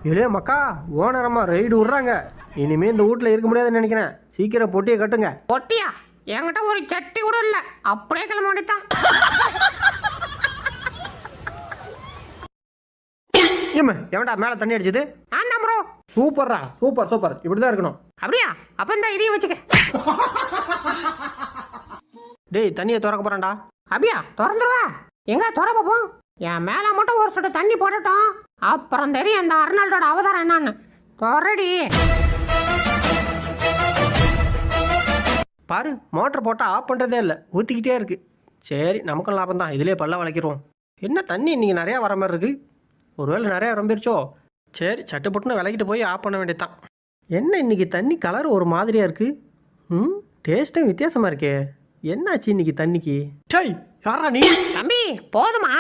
இல்லையே மக்கா, ஓனரம்மா ரைடு விட்றாங்க. இனிமேல் இந்த வீட்டில் இருக்க முடியாதுன்னு நினைக்கிறேன். சீக்கிரம் பொட்டியை கட்டுங்க. பொட்டியா? என்கிட்ட ஒரு சட்டி கூட இல்லை, அப்படியே கிளம்ப வேண்டியதான். ஏம்மா எவன்டா மேலே தண்ணி அடிச்சது? ஆனா ப்ரோ. சூப்பர்ரா, சூப்பர் சூப்பர், இப்படி தான் இருக்கணும். அப்படியா? அப்போ இந்த இதையும் வச்சுக்க. டேய், தண்ணியை திறக்க போகிறான்டா. அப்படியா? திறந்துருவா. எங்க திற பார்ப்போம். என் மேலே மட்டும் ஒரு சொட்டு தண்ணி போட்டுட்டோம், அப்புறம் தெரியும் அந்த அர்னால்டோட அவதாரம் என்னன்னு. திறடி. பாரு, மோட்டர் போட்டால் ஆஃப் பண்ணுறதே இல்லை, ஊற்றிக்கிட்டே இருக்கு. சரி, நமக்கும் லாபம் தான். இதிலே பல்ல வளைக்கிறோம். என்ன தண்ணி இன்றைக்கி நிறையா வர மாதிரி இருக்குது. ஒருவேளை நிறையா ரொம்பிருச்சோ. சரி, சட்டு புட்டுன்னு விளக்கிட்டு போய் ஆஃப் பண்ண வேண்டியதான். என்ன இன்றைக்கி தண்ணி கலர் ஒரு மாதிரியாக இருக்குது. டேஸ்ட்டும் வித்தியாசமாக இருக்கே. என்னாச்சு இன்றைக்கி தண்ணிக்கு? டேய், யாரா நீ? தம்பி போதுமா?